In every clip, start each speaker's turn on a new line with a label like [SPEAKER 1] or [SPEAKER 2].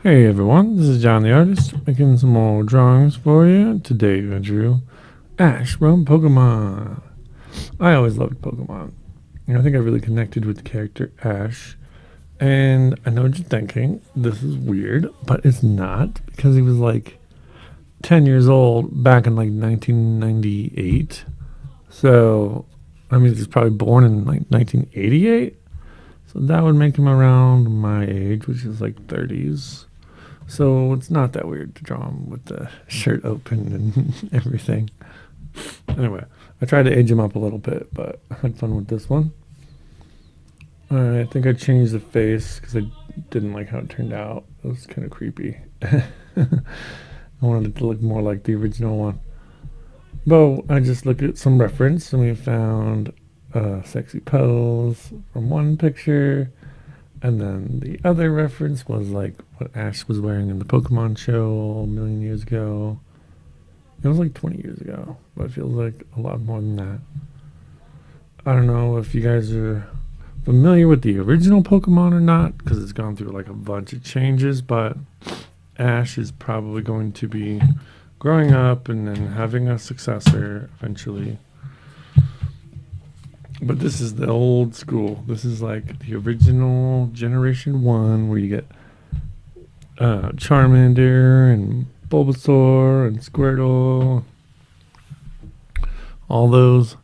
[SPEAKER 1] Hey everyone, this is Jon The Artist, making some more drawings for you. Today I drew Ash from Pokemon. I always loved Pokemon. And I think I really connected with the character Ash. And I know what you're thinking, this is weird, but it's not, because he was like 10 years old back in like 1998. So, I mean, he's probably born in like 1988. So that would make him around my age, which is like 30s. So it's not that weird to draw him with the shirt open and everything. Anyway, I tried to age him up a little bit, but I had fun with this one. I think I changed the face because I didn't like how it turned out. It was kind of creepy. I wanted it to look more like the original one. But I just looked at some reference and we found a sexy pose from one picture. And then the other reference was like what Ash was wearing in the Pokemon show a million years ago. It was like 20 years ago, but it feels like a lot more than that. I don't know if you guys are familiar with the original Pokemon or not, because it's gone through like a bunch of changes, but Ash is probably going to be growing up and then having a successor eventually. But this is the old school. This is like the original Generation 1 where you get Charmander and Bulbasaur and Squirtle. All those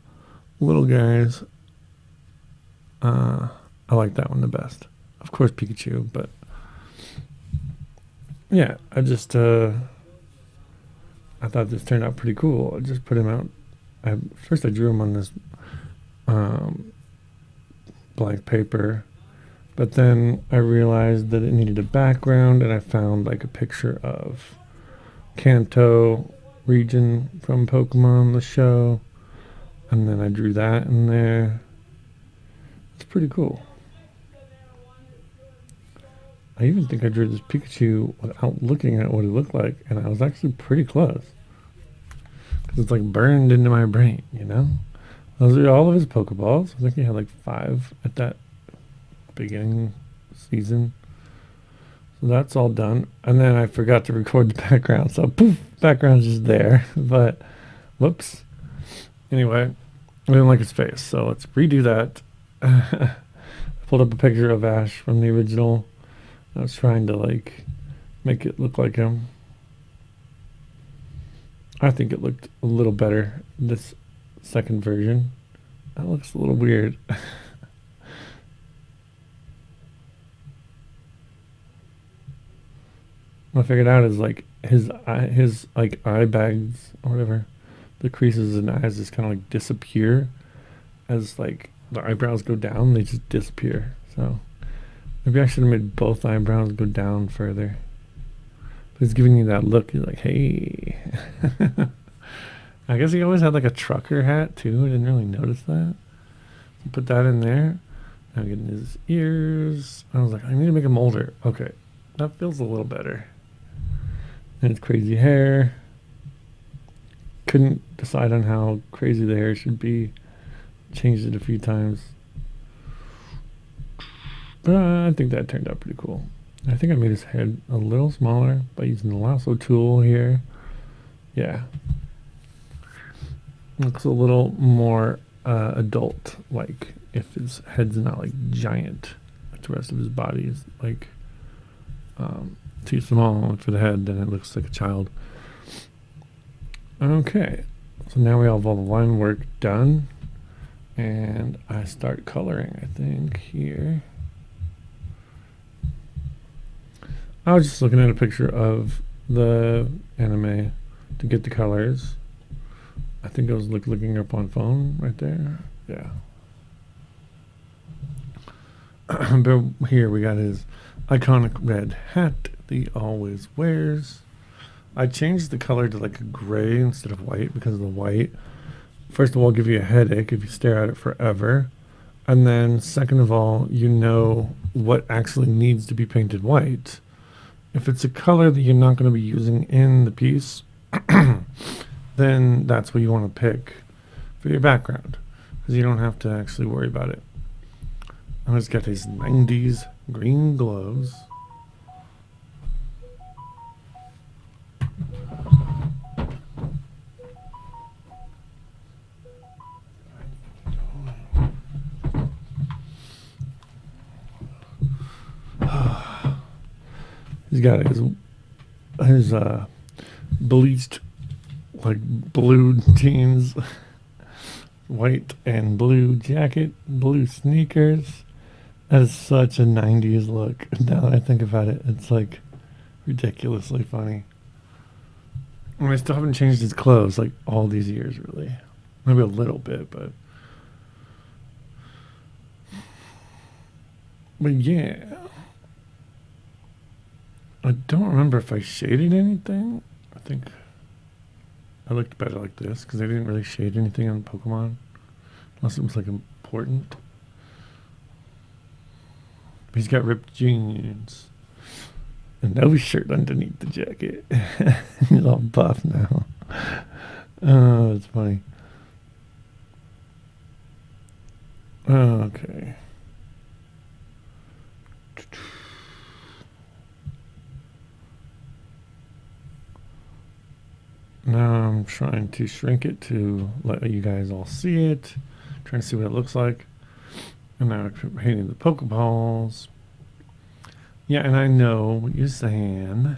[SPEAKER 1] little guys. I like that one the best. Of course, Pikachu, but yeah, I thought this turned out pretty cool. I just put him out. First, I drew him on this blank paper, but then I realized that it needed a background, and I found like a picture of Kanto region from Pokemon the show, and then I drew that in there. It's pretty cool. I even think I drew this Pikachu without looking at what it looked like, and I was actually pretty close because it's like burned into my brain, you know. Those are all of his Pokeballs. I think he had like 5 at that beginning season. So that's all done. And then I forgot to record the background. So poof, background's just there. But whoops. Anyway, I didn't like his face. So let's redo that. I pulled up a picture of Ash from the original. I was trying to like make it look like him. I think it looked a little better this second version. That looks a little weird. What I figured out is like his like eye bags or whatever, the creases in eyes just kind of like disappear as like the eyebrows go down. They just disappear. So maybe I should have made both eyebrows go down further. But he's giving you that look. He's like, hey. I guess he always had like a trucker hat too. I didn't really notice that. Put that in there. Now getting his ears. I was like, I need to make him older. Okay, that feels a little better. And his crazy hair. Couldn't decide on how crazy the hair should be. Changed it a few times. But I think that turned out pretty cool. I think I made his head a little smaller by using the lasso tool here. Yeah. Looks a little more adult, like if his head's not like giant, like the rest of his body is like too small for the head, then it looks like a child. Okay, so now we have all the line work done, and I start coloring, I think, here. I was just looking at a picture of the anime to get the colors. I think I was looking up on phone right there. Yeah. But here we got his iconic red hat that he always wears. I changed the color to like a gray instead of white because the white, first of all, give you a headache if you stare at it forever. And then second of all, you know what actually needs to be painted white. If it's a color that you're not going to be using in the piece, then that's what you want to pick for your background, because you don't have to actually worry about it. I just got these 90s green gloves. He's got his bleached, like, blue jeans, white and blue jacket, blue sneakers. That is such a 90s look. Now that I think about it, it's like ridiculously funny. And I still haven't changed his clothes like all these years, really. Maybe a little bit, but yeah. I don't remember if I shaded anything. I think I looked better like this because I didn't really shade anything on Pokemon unless it was like important. He's got ripped jeans and no shirt underneath the jacket. He's all buff now. Oh, it's funny. Okay. Now I'm trying to shrink it to let you guys all see it. Trying to see what it looks like. And now I'm painting the Pokeballs. Yeah, and I know what you're saying.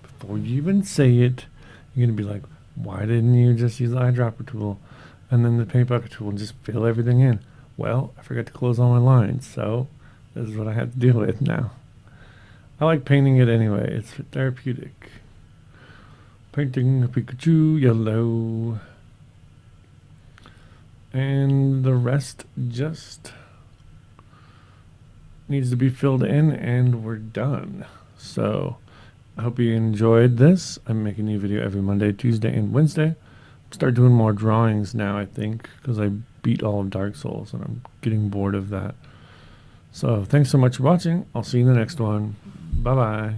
[SPEAKER 1] Before you even say it, you're going to be like, why didn't you just use the eyedropper tool and then the paint bucket tool and just fill everything in? Well, I forgot to close all my lines, so this is what I have to deal with now. I like painting it anyway. It's therapeutic. Painting a Pikachu yellow. And the rest just needs to be filled in and we're done. So I hope you enjoyed this. I'm making a new video every Monday, Tuesday, and Wednesday. Start doing more drawings now, I think, because I beat all of Dark Souls and I'm getting bored of that. So thanks so much for watching. I'll see you in the next one. Bye bye.